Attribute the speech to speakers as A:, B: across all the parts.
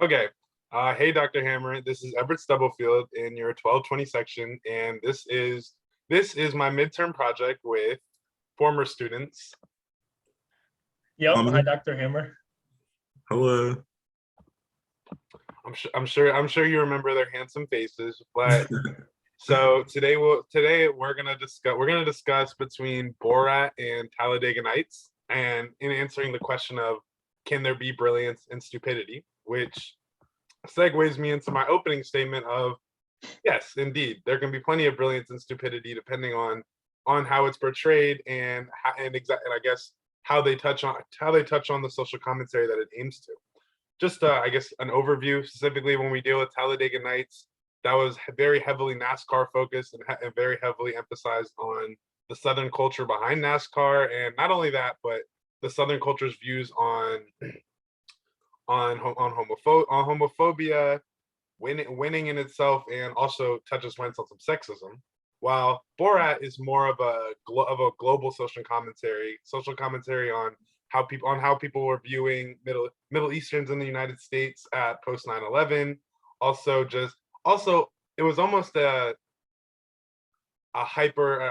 A: Okay. Hey, Dr. Hammer. This is Everett Stubblefield in your 1220 section, and this is my midterm project with former students.
B: Yep. Hi,
C: Kwame,
B: Dr. Hammer.
C: hello.
A: I'm sure you remember their handsome faces, but so today we're gonna discuss between Borat and Talladega Nights, and in answering the question of can there be brilliance and stupidity, which segues me into my opening statement of yes, indeed, there can be plenty of brilliance and stupidity depending on how it's portrayed and and I guess how they touch on the social commentary that it aims to. Just I guess an overview specifically when we deal with Talladega Nights, that was very heavily NASCAR focused and very heavily emphasized on the Southern culture behind NASCAR, and not only that, but the Southern culture's views on homophobia, winning in itself, and also touches points on some sexism. While Borat is more of a global social commentary on how people were viewing Middle Easterns in the United States at post 9/11. Also it was almost a hyper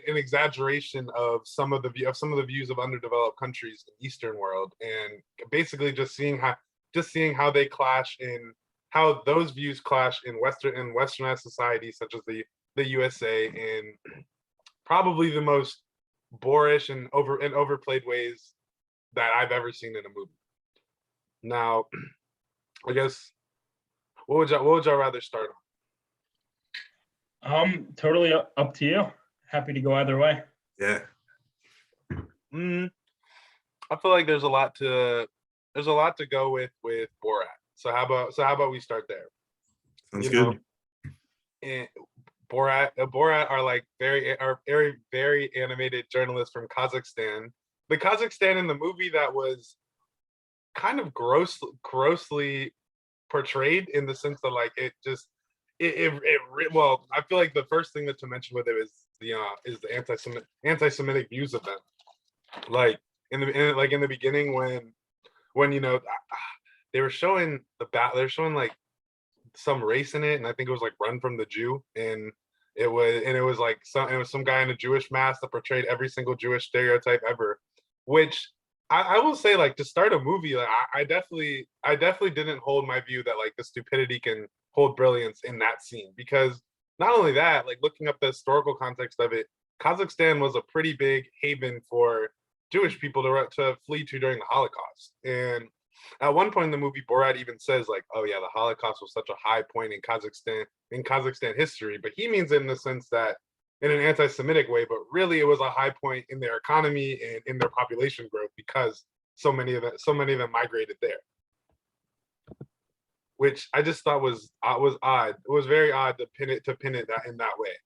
A: an exaggeration of some of the views of underdeveloped countries in the Eastern world, and basically just seeing how they clash in how those views clash in westernized societies such as the USA in probably the most boorish and overplayed ways that I've ever seen in a movie. Now, I guess what would y'all rather start
B: Totally up to you. Happy to go either way.
C: Yeah,
A: on? I feel like there's a lot to go with Borat. So how about we start there?
C: sounds
A: You
C: good.
A: know, and Borat are very very animated journalists from Kazakhstan. The Kazakhstan in the movie that was kind of grossly portrayed in the sense that like it just well, I feel like the first thing that to mention with it is the anti-Semitic views of them. Like in the beginning when they were showing like some race in it, and I think it was like Run from the Jew, and it was some guy in a Jewish mask that portrayed every single Jewish stereotype ever, which I will say, like, to start a movie, like I definitely didn't hold my view that like the stupidity can hold brilliance in that scene, because not only that, like looking up the historical context of it, Kazakhstan was a pretty big haven for Jewish people to flee to during the Holocaust. And at one point in the movie, Borat even says like, "Oh yeah, the Holocaust was such a high point in Kazakhstan history," but he means it in the sense that in an anti-Semitic way, but really it was a high point in their economy and in their population growth because so many of them migrated there, which I just thought was odd. It was very odd to pin it that in that way.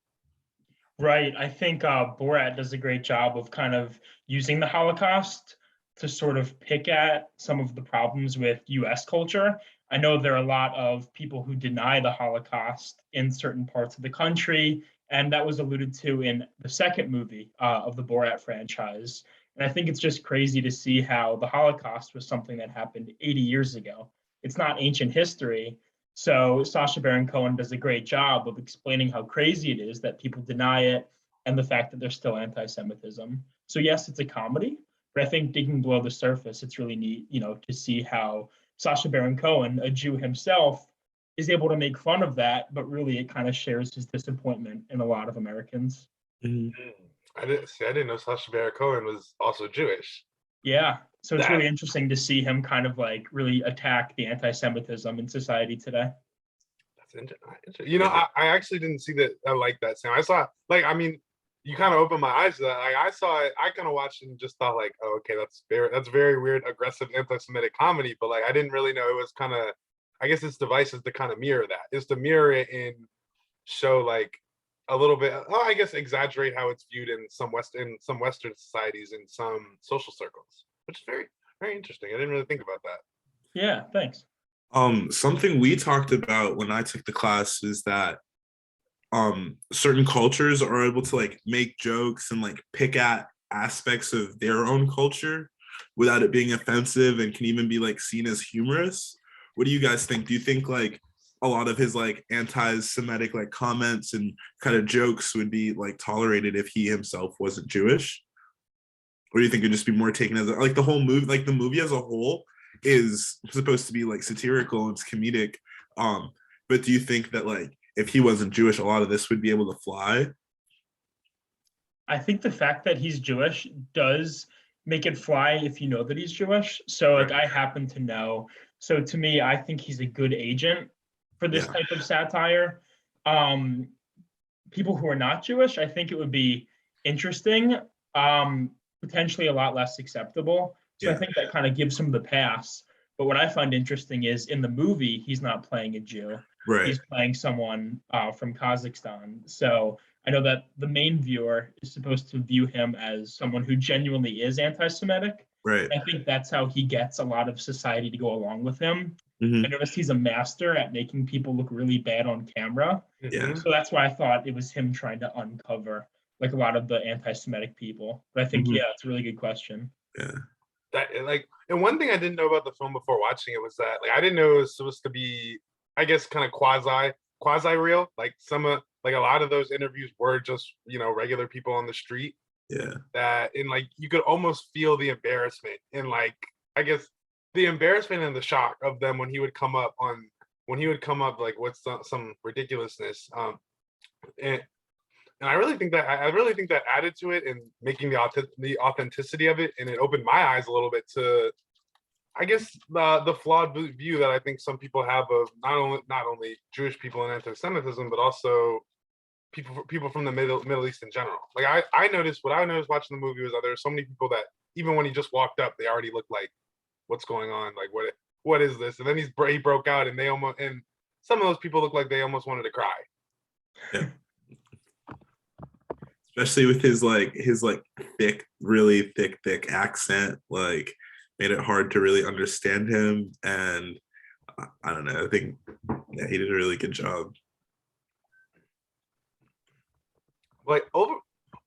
B: Right. I think Borat does a great job of kind of using the Holocaust to sort of pick at some of the problems with US culture. I know there are a lot of people who deny the Holocaust in certain parts of the country, and that was alluded to in the second movie of the Borat franchise. And I think it's just crazy to see how the Holocaust was something that happened 80 years ago. It's not ancient history. So Sacha Baron Cohen does a great job of explaining how crazy it is that people deny it and the fact that there's still anti-Semitism. So yes, it's a comedy, but I think digging below the surface, it's really neat, to see how Sacha Baron Cohen, a Jew himself, is able to make fun of that, but really it kind of shares his disappointment in a lot of Americans.
C: Mhm.
A: I didn't know Sacha Baron Cohen was also Jewish.
B: Yeah. So it's
A: That
B: really interesting to see him kind of like really attack the anti-Semitism in society today.
A: that's interesting. You know,
C: Yeah.
A: I actually didn't see that. I like that sound. I saw like I mean, you kind of opened my eyes to that. Like I saw it. I kind of watched it and just thought like, oh, okay, that's very weird, aggressive anti-Semitic comedy. But like I didn't really know it was kind of. I guess its device is to kind of mirror that. Is to mirror it and show like a little bit. Oh, I guess exaggerate how it's viewed in some Western societies in some social circles, which is very very interesting. I didn't really think about that.
B: Yeah, thanks.
C: Something we talked about when I took the class is that certain cultures are able to like make jokes and like pick at aspects of their own culture without it being offensive and can even be like seen as humorous. what do you guys think? Do you think like a lot of his like anti-Semitic like comments and kind of jokes would be like tolerated if he himself wasn't Jewish? Or do you think it'd just be more taken as like the whole movie, like the movie as a whole is supposed to be like satirical and it's comedic? But do you think that like if he wasn't Jewish, a lot of this would be able to fly?
B: I think the fact that he's Jewish does make it fly if you know that he's Jewish. So like I happen to know. So to me, I think he's a good agent for this
C: Yeah.
B: type of satire. People who are not Jewish, I think it would be interesting, potentially a lot less acceptable. So I
C: Yeah.
B: think that kind of gives him the pass. But what I find interesting is in the movie, he's not playing a Jew.
C: Right.
B: He's playing someone from Kazakhstan. So I know that the main viewer is supposed to view him as someone who genuinely is anti-Semitic.
C: Right.
B: I think that's how he gets a lot of society to go along with him.
C: Mhm.
B: I noticed he's a master at making people look really bad on camera.
C: Yeah.
B: So that's why I thought it was him trying to uncover like a lot of the anti-Semitic people. But I think,
C: Mhm.
B: yeah, it's a really good question.
C: Yeah.
A: That like, and one thing I didn't know about the film before watching it was that like I didn't know it was supposed to be, I guess, kind of quasi real. Like some of like a lot of those interviews were just regular people on the street.
C: Yeah.
A: That and like you could almost feel the embarrassment and like I guess the embarrassment and the shock of them when he would come up like with some ridiculousness. And I really think that added to it and making the authenticity of it, and it opened my eyes a little bit to, I guess, the flawed view that I think some people have of not only Jewish people and anti-Semitism, but also people from the Middle East in general. Like I noticed what I noticed watching the movie was that there were so many people that even when he just walked up, they already looked like, what's going on? Like what is this? And then he broke out, and some of those people looked like they almost wanted to cry.
C: Yeah. Especially with his thick, really thick accent, like made it hard to really understand him. And I don't know, I think he did a really good job.
A: Like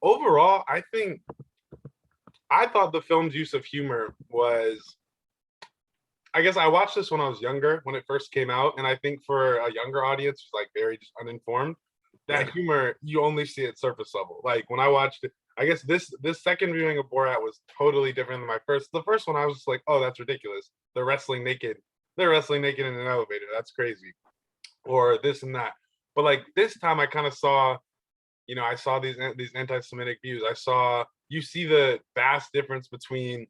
A: overall, I thought the film's use of humor was, I guess I watched this when I was younger, when it first came out, and I think for a younger audience who's like very just uninformed, that humor you only see at surface level. Like when I watched it, I guess this second viewing of Borat was totally different than my first. The first one I was just like, oh, that's ridiculous. They're wrestling naked in an elevator. That's crazy. Or this and that. But like this time I kind of saw, I saw these anti-Semitic views. You see the vast difference between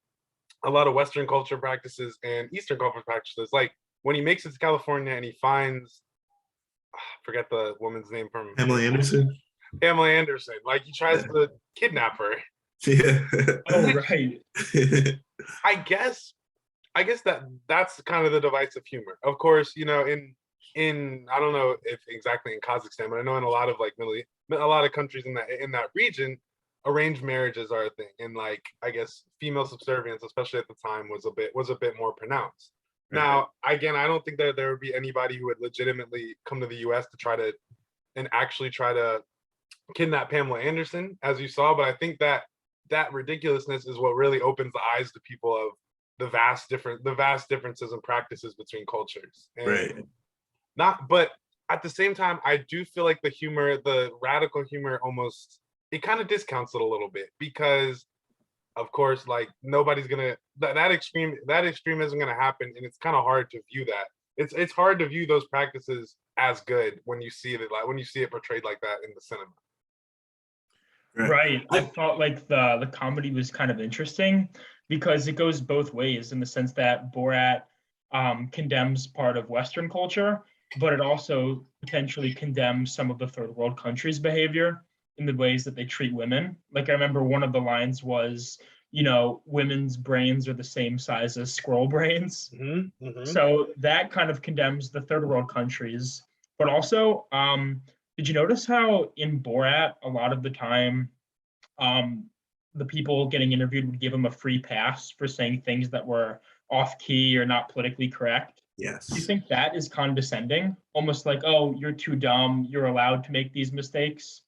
A: a lot of Western culture practices and Eastern culture practices. Like when he makes it to California and he finds, I forget the woman's name from
C: Pamela Anderson.
A: Like he tries to kidnap her.
C: Yeah.
B: Oh, right.
A: I guess that's kind of the device of humor. Of course, in I don't know if exactly in Kazakhstan, but I know in a lot of like a lot of countries in that region, arranged marriages are a thing, and like I guess female subservience, especially at the time, was a bit more pronounced. Right. Now, again, I don't think that there would be anybody who would legitimately come to the U.S. to actually try to kidnap Pamela Anderson, as you saw. But I think that ridiculousness is what really opens the eyes to people of the vast differences and practices between cultures. And
C: right.
A: But at the same time, I do feel like the radical humor almost, it kind of discounts it a little bit, because of course, like nobody's gonna that extreme isn't gonna happen, and it's kind of hard to view that. It's hard to view those practices as good when you see it portrayed like that in the cinema.
B: Right. I felt like the comedy was kind of interesting because it goes both ways, in the sense that Borat condemns part of Western culture, but it also potentially condemns some of the third world countries' behavior in the ways that they treat women. Like I remember one of the lines was, women's brains are the same size as squirrel brains.
A: Mm-hmm, mm-hmm.
B: So that kind of condemns the third world countries. But also, did you notice how in Borat, a lot of the time, the people getting interviewed would give him a free pass for saying things that were off key or not politically correct?
C: Yes.
B: Do you think that is condescending? Almost like, oh, you're too dumb, you're allowed to make these mistakes?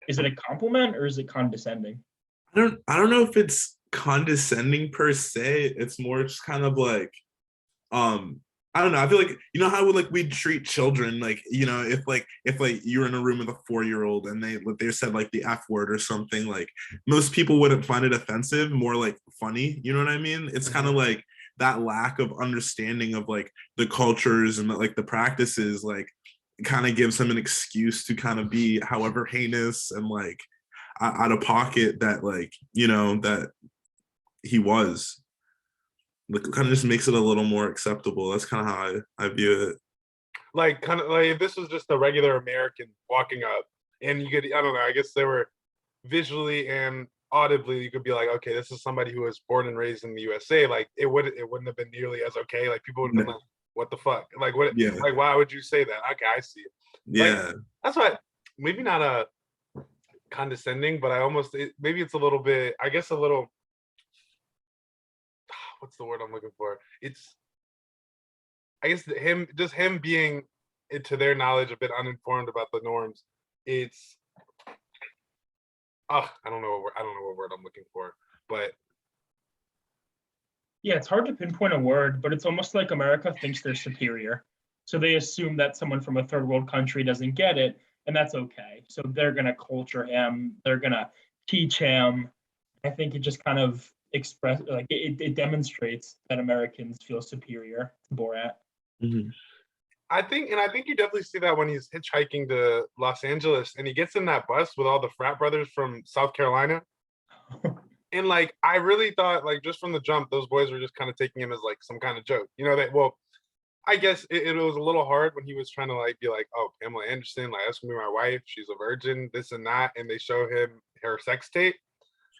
B: Is it a compliment or is it condescending?
C: I don't know if it's condescending per se. It's more just kind of like I don't know. I feel like you know how like we treat children, like you know, if you're in a room with a 4-year-old and they said like the F word or something, like most people wouldn't find it offensive, more like funny. You know what I mean? It's kind of like that lack of understanding of like the cultures and like the practices, like kind of gives him an excuse to kind of be however heinous and like out of pocket that like you know that he was. Like kind of just makes it a little more acceptable. That's kind of how I view it.
A: Like kind of like if this was just a regular American walking up, and you could, I don't know, I guess they were visually and audibly, you could be like, okay, this is somebody who was born and raised in the USA. Like it wouldn't have been nearly as okay. Like people would have been like, what the fuck? Like what?
C: Yeah,
A: Like why would you say that? Okay, I see it. Like
C: yeah.
A: that's why maybe not a condescending, but I almost maybe it's a little bit. I guess a little. What's the word I'm looking for? It's I guess him being to their knowledge a bit uninformed about the norms. It's I don't know I don't know what word I'm looking for, but
B: Yeah, it's hard to pinpoint a word, but it's almost like America thinks they're superior. So they assume that someone from a third world country doesn't get it, and that's okay. So they're going to culture him, they're going to teach him. I think it just kind of it demonstrates that Americans feel superior to Borat.
C: Mm-hmm.
A: I think you definitely see that when he's hitchhiking to Los Angeles and he gets in that bus with all the frat brothers from South Carolina. And like I really thought like just from the jump, those boys were just kind of taking him as like some kind of joke. You know, that well, I guess it was a little hard when he was trying to like be like, oh, Pamela Anderson, like that's gonna be my wife, she's a virgin, this and that, and they show him her sex tape.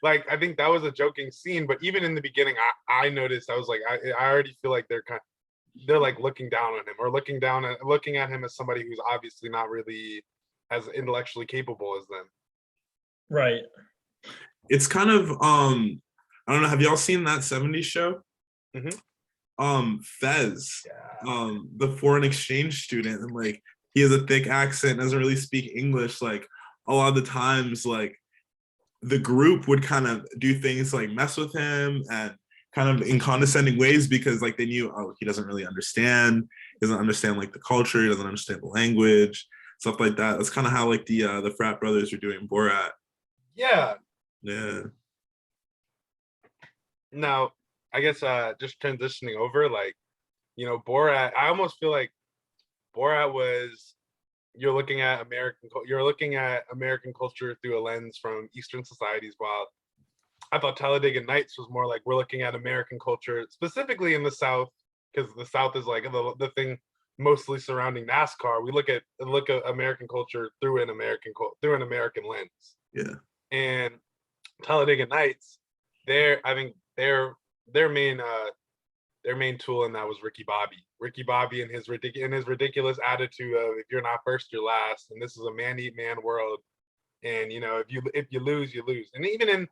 A: Like I think that was a joking scene, but even in the beginning, I noticed I was like, I already feel like they're like looking down on him or looking at him as somebody who's obviously not really as intellectually capable as them.
B: Right.
C: It's kind of I don't know. Have y'all seen that '70s show?
A: Mhm.
C: Fez,
A: Yeah.
C: the foreign exchange student, and like he has a thick accent, doesn't really speak English. Like a lot of the times, like the group would kind of do things like mess with him and kind of in condescending ways because like they knew, oh, he doesn't really understand, he doesn't understand like the culture, he doesn't understand the language, stuff like that. That's kind of how like the frat brothers are doing Borat.
A: Yeah.
C: Yeah.
A: Now, I guess just transitioning over, like, you know, Borat, I almost feel like Borat was you're looking at American culture through a lens from Eastern societies, while I thought Talladega Nights was more like we're looking at American culture, specifically in the South, because the South is like the thing mostly surrounding NASCAR. We look at American culture through through an American lens.
C: Yeah.
A: And Talladega Nights, I think their main tool in that was Ricky Bobby. Ricky Bobby and his ridiculous attitude of if you're not first, you're last, and this is a man eat man world. And you know, if you lose, you lose. And even in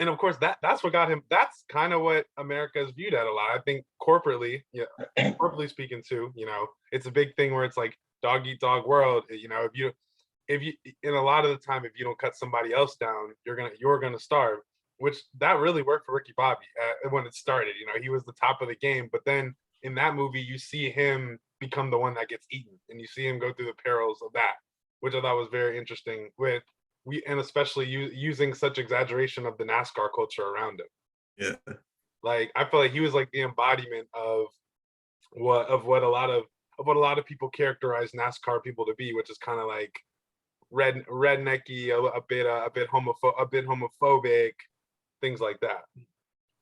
A: and of course that's what got him. That's kind of what America is viewed at a lot. I think corporately, yeah, corporately speaking too. You know, it's a big thing where it's like dog eat dog world. You know, if you in a lot of the time if you don't cut somebody else down, you're gonna starve. Which that really worked for Ricky Bobby when it started. You know, he was the top of the game, but then in that movie you see him become the one that gets eaten, and you see him go through the perils of that, which I thought was very interesting. And especially using such exaggeration of the NASCAR culture around him.
C: Yeah.
A: Like I feel like he was like the embodiment of what a lot of people characterize NASCAR people to be, which is kind of like rednecky, a bit homophobic, things like that.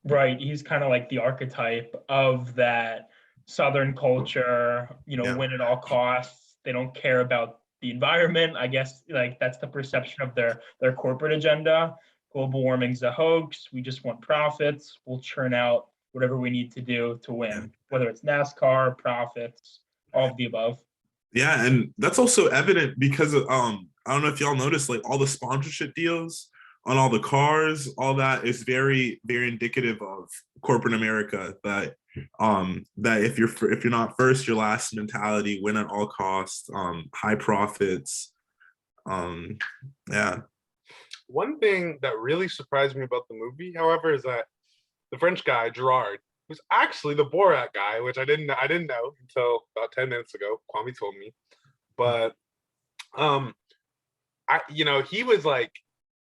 B: Right. He's kind of like the archetype of that Southern culture, you know,
C: Yeah.
B: win at all costs. They don't care about the environment. I guess like that's the perception of their corporate agenda. Global warming's a hoax. We just want profits. We'll churn out whatever we need to do to win, whether it's NASCAR, profits, all of the above.
C: Yeah, and that's also evident because of I don't know if y'all noticed like all the sponsorship deals on all the cars, all that is very, very indicative of corporate America. That if you're not first, you're last mentality, win at all costs, high profits. Yeah.
A: One thing that really surprised me about the movie, however, is that the French guy Gerard, who's actually the Borat guy, which I didn't know until about 10 minutes ago. Kwame told me. But he was like,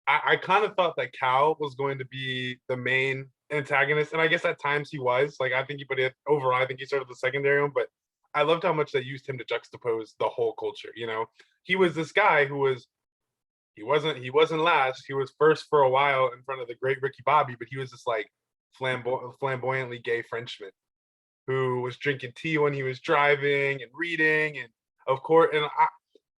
A: I kind of thought that Cal was going to be the main antagonist, and I guess at times he was. Like, I think overall, I think he started the secondary one, but I loved how much they used him to juxtapose the whole culture. He was this guy who he wasn't last. He was first for a while in front of the great Ricky Bobby, but he was this like flamboyantly gay Frenchman who was drinking tea when he was driving and reading, and of course, and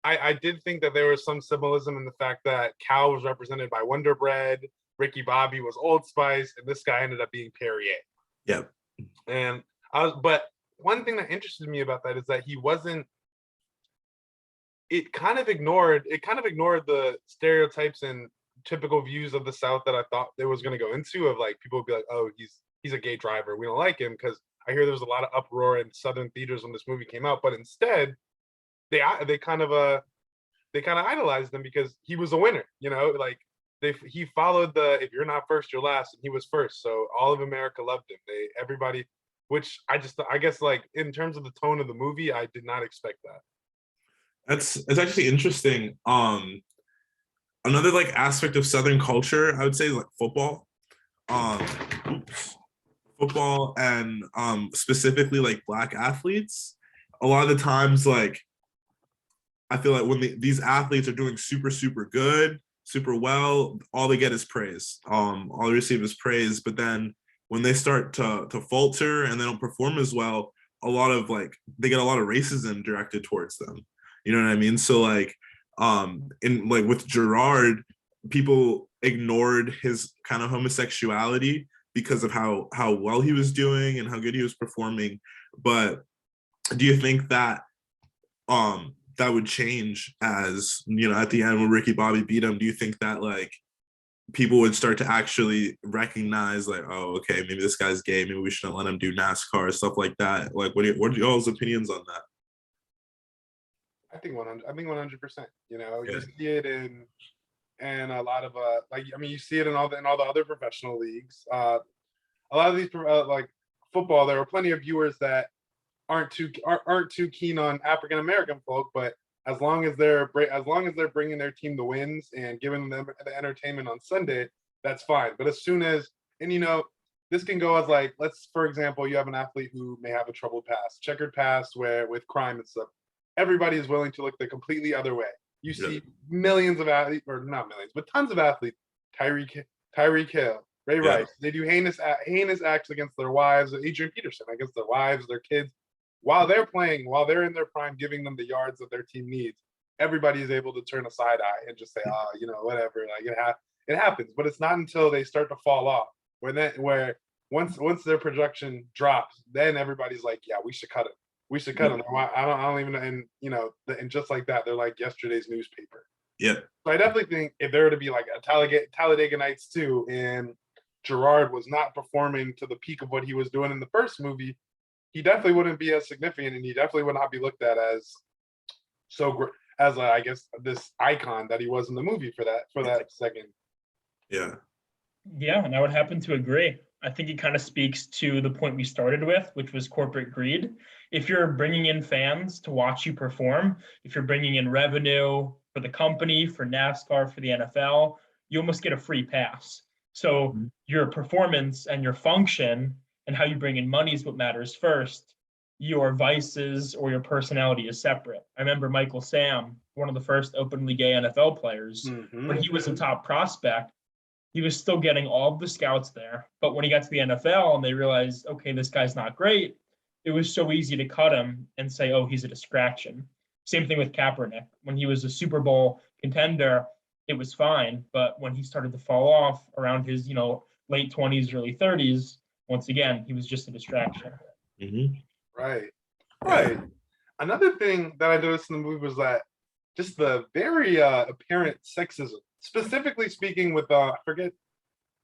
A: I did think that there was some symbolism in the fact that Cal was represented by Wonder Bread, Ricky Bobby was Old Spice, and this guy ended up being Perrier.
C: Yep.
A: And but one thing that interested me about that is that he wasn't. It kind of ignored the stereotypes and typical views of the South that I thought it was going to go into. Of like, people would be like, "Oh, he's a gay driver. We don't like him," because I hear there was a lot of uproar in Southern theaters when this movie came out. But instead, they kind of idolized him because he was a winner. Like he followed the, if you're not first, you're last, and he was first. So all of America loved him. Everybody, which I guess like in terms of the tone of the movie, I did not expect that.
C: It's actually interesting. Another like aspect of Southern culture, I would say, like football. Football and specifically like Black athletes. A lot of the times, like, I feel like when these athletes are doing super, super good, super well, all they get is praise. All they receive is praise. But then when they start to falter and they don't perform as well, they get a lot of racism directed towards them. You know what I mean? So like, with Gerard, people ignored his kind of homosexuality because of how well he was doing and how good he was performing. But do you think that that would change as, at the end when Ricky Bobby beat him? Do you think that like people would start to actually recognize like, oh, okay, maybe this guy's gay, maybe we shouldn't let him do NASCAR, stuff like that? Like, what are y'all's opinions on that?
A: I think 100%.
C: Yeah.
A: You see it in a lot of you see it in all the other professional leagues. A lot of these like football, there are plenty of viewers that aren't too keen on African American folk, but as long as they're bringing their team the wins and giving them the entertainment on Sunday, that's fine. But as soon as, and this can go as like, let's, for example, you have an athlete who may have a troubled past, checkered past, where with crime and stuff, everybody is willing to look the completely other way. You see millions of athletes, or not millions, but tons of athletes, Tyreek Hill, Ray Rice, they do heinous acts against their wives, Adrian Peterson, against their wives, their kids, while they're in their prime, giving them the yards that their team needs. Everybody is able to turn a side eye and just say, whatever, like it happens. But it's not until they start to fall off where once their production drops, then everybody's like, yeah, we should cut him. We should cut him. I don't even, and just like that, they're like yesterday's newspaper.
C: Yeah.
A: So I definitely think if there were to be like a Talladega Nights 2 and Gerard was not performing to the peak of what he was doing in the first movie, he definitely wouldn't be as significant, and he definitely would not be looked at as I guess this icon that he was in the movie for that second.
C: Yeah.
B: Yeah, and I would happen to agree. I think it kind of speaks to the point we started with, which was corporate greed. If you're bringing in fans to watch you perform, if you're bringing in revenue for the company, for NASCAR, for the NFL, you almost get a free pass. So your performance and your function and how you bring in money is what matters first. Your vices or your personality is separate. I remember Michael Sam, one of the first openly gay NFL players, when he was a top prospect, he was still getting all of the scouts there. But when he got to the NFL and they realized, okay, this guy's not great, it was so easy to cut him and say, oh, he's a distraction. Same thing with Kaepernick. When he was a Super Bowl contender, it was fine. But when he started to fall off around his, late 20s, early 30s, once again, he was just a distraction.
C: Mm-hmm.
A: Right. Another thing that I noticed in the movie was that just the very apparent sexism. Specifically speaking with forget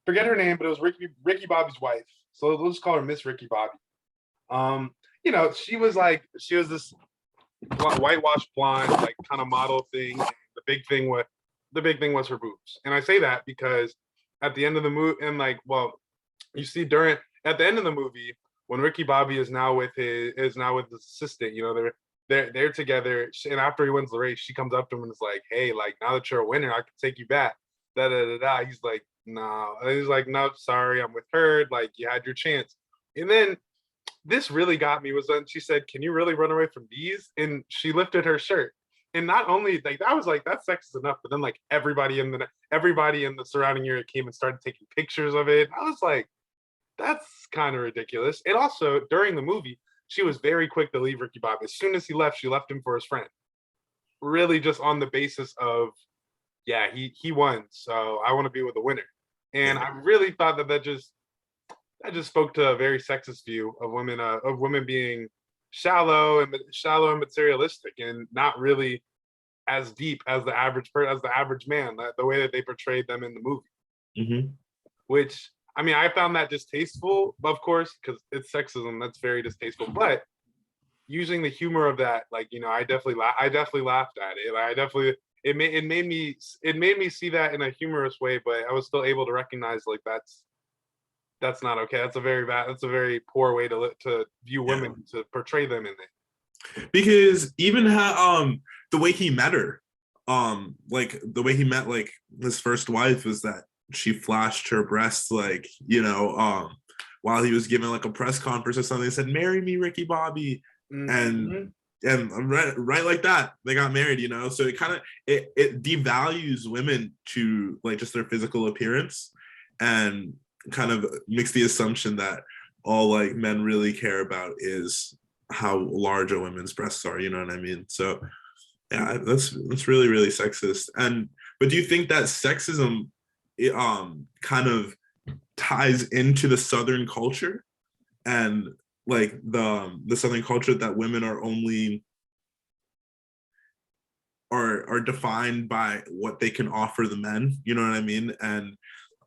A: her name, but it was Ricky Bobby's wife. So we'll just call her Miss Ricky Bobby. She was this whitewashed blonde, like kind of model thing. And the big thing was her boobs. And I say that because at the end of the movie, and at the end of the movie, when Ricky Bobby is now with his assistant, you know, they're together, and after he wins the race, she comes up to him and is like, "Hey, like now that you're a winner, I can take you back." Da da da da. He's like, "No," he's like, "No, sorry, I'm with her. Like you had your chance." And then this really got me was when she said, "Can you really run away from these?" And she lifted her shirt. And not only like that was like that sex is enough, but then like everybody in the surrounding area came and started taking pictures of it. I was like, that's kind of ridiculous. And also during the movie, she was very quick to leave Ricky Bobby. As soon as he left, she left him for his friend. Really, just on the basis of, yeah, he won, so I want to be with a winner. And I really thought that just spoke to a very sexist view of women being shallow and materialistic, and not really as deep as the average man. The way that they portrayed them in the movie,
C: Mm-hmm.
A: which I mean, I found that distasteful, of course, because it's sexism. That's very distasteful. But using the humor of that, like, you know, I definitely laughed at it. It made me see that in a humorous way, but I was still able to recognize like that's not okay. That's a very poor way to view women, to portray them in it.
C: Because even how the way he met her, like the way he met like his first wife was that she flashed her breasts, like, you know, while he was giving like a press conference or something, said, "Marry me, Ricky Bobby."
A: Mm-hmm.
C: And right like that, they got married, you know. So it kind of it devalues women to like just their physical appearance, and kind of makes the assumption that all like men really care about is how large a woman's breasts are, you know what I mean? So yeah, that's really, really sexist. And but do you think that sexism kind of ties into the Southern culture, and like the Southern culture, that women are only are defined by what they can offer the men, you know what I mean? And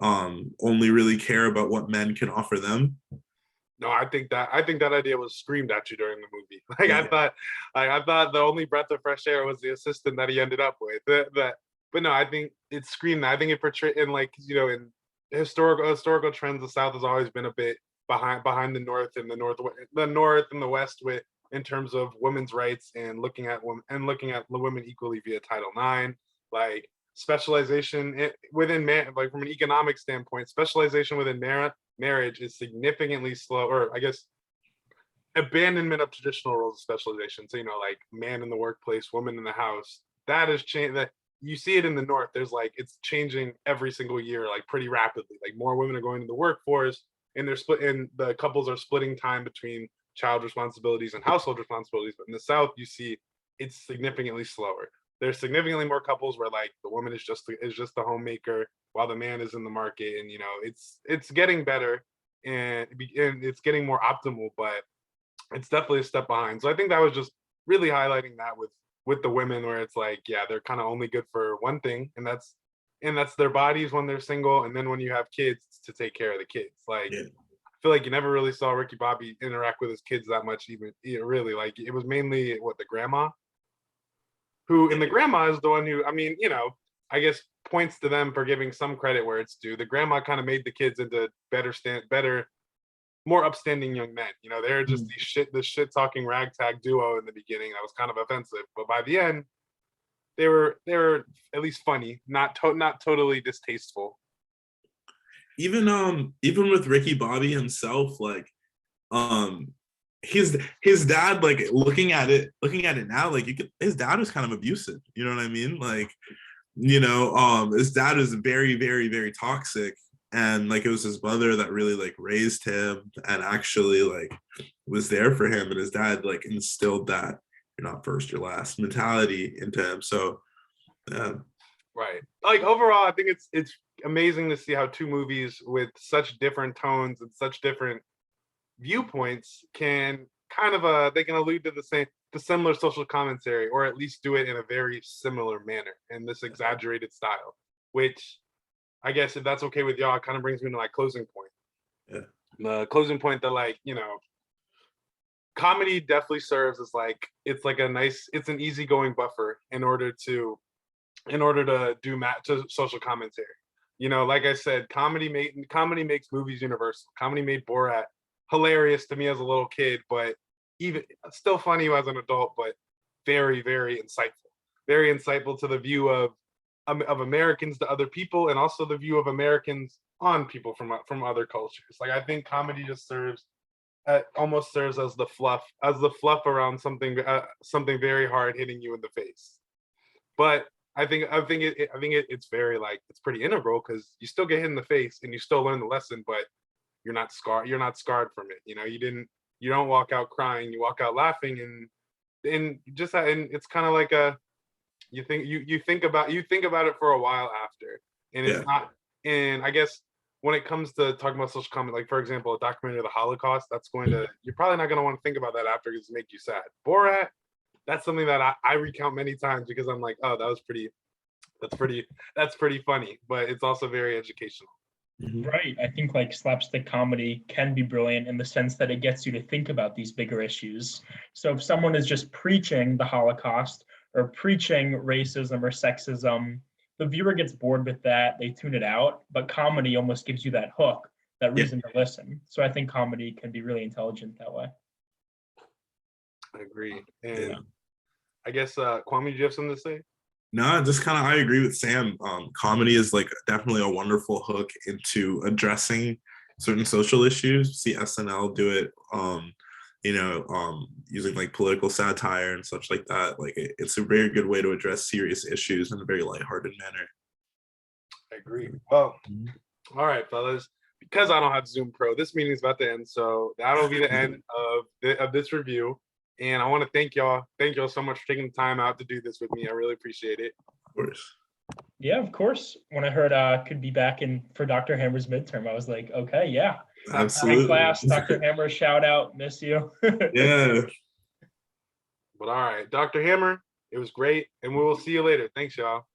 C: only really care about what men can offer them?
A: No, I think that idea was screamed at you during the movie. Like I thought the only breath of fresh air was the assistant that he ended up with. But no, I think it screamed that. I think it portrayed in, like, you know, in historical trends, the South has always been a bit behind the North and the North and the West with, in terms of women's rights and looking at women equally via Title IX, like specialization within man, like from an economic standpoint, specialization within marriage is significantly slow, or I guess abandonment of traditional roles of specialization. So, you know, like man in the workplace, woman in the house, that is change that you see it in the North. There's like, it's changing every single year, like pretty rapidly. Like more women are going to the workforce, and the couples are splitting time between child responsibilities and household responsibilities. But in the South, you see it's significantly slower. There's significantly more couples where like the woman is just the homemaker while the man is in the market, and you know it's getting better, and it's getting more optimal, but it's definitely a step behind. So I think that was just really highlighting that with the women, where it's like, yeah, they're kind of only good for one thing, and that's their bodies when they're single, and then when you have kids, to take care of the kids. Like,
C: Yeah.
A: I feel like you never really saw Ricky Bobby interact with his kids that much, even really. Like it was mainly the grandma, and the grandma is the one who, I mean, you know, I guess points to them for giving some credit where it's due. The grandma kind of made the kids into better, more upstanding young men. You know, they're just the shit talking ragtag duo in the beginning that was kind of offensive, but by the end, they were at least funny, not totally distasteful.
C: Even with Ricky Bobby himself, like his dad, like looking at it now, like his dad was kind of abusive, you know what I mean? Like, you know, his dad was very, very, very toxic, and like it was his mother that really like raised him and actually like was there for him, and his dad like instilled that you're not first, you're last mentality into him. So yeah.
A: Right. Like overall, I think it's amazing to see how two movies with such different tones and such different viewpoints can kind of they can allude to the similar social commentary, or at least do it in a very similar manner in this exaggerated style, which I guess if that's okay with y'all, it kind of brings me to my closing point.
C: Yeah.
A: The closing point that, like, you know, comedy definitely serves as like, it's an easygoing buffer in order to to social commentary. You know, like I said, comedy makes movies universal. Comedy made Borat hilarious to me as a little kid, but even still funny as an adult, but very, very insightful to the view of Americans to other people, and also the view of Americans on people from other cultures. Like, I think comedy just almost serves as the fluff around something very hard hitting you in the face. But I think it's very, like, it's pretty integral, because you still get hit in the face and you still learn the lesson, but you're not scarred from it. You don't walk out crying, you walk out laughing, and it's kind of like you think about it for a while after, and it's not. And I guess when it comes to talking about social comment, like, for example, a documentary of the Holocaust, you're probably not going to want to think about that after, because it make you sad. Borat, that's something that I recount many times, because I'm like, oh, that's pretty funny, but it's also very educational.
B: Right. I think like slapstick comedy can be brilliant in the sense that it gets you to think about these bigger issues. So if someone is just preaching the Holocaust or preaching racism or sexism, the viewer gets bored with that, they tune it out, but comedy almost gives you that hook, that reason to listen. So I think comedy can be really intelligent that way.
A: I agree. And I guess, Kwame, do you have something to say?
C: No, just kind of, I agree with Sam. Comedy is like definitely a wonderful hook into addressing certain social issues. See SNL do it, using like political satire and such like that. Like, it's a very good way to address serious issues in a very lighthearted manner.
A: I agree. Well, all right, fellas. Because I don't have Zoom Pro, this meeting is about to end. So that'll be the end of this review. And I want to thank y'all so much for taking the time out to do this with me. I really appreciate it.
C: Of course.
B: Yeah, of course. When I heard could be back in for Dr. Hammer's midterm, I was like, okay, yeah.
C: Absolutely.
B: Class, Dr. Hammer, shout out, miss you.
C: Yeah.
A: But all right, Dr. Hammer, it was great, and we will see you later. Thanks, y'all.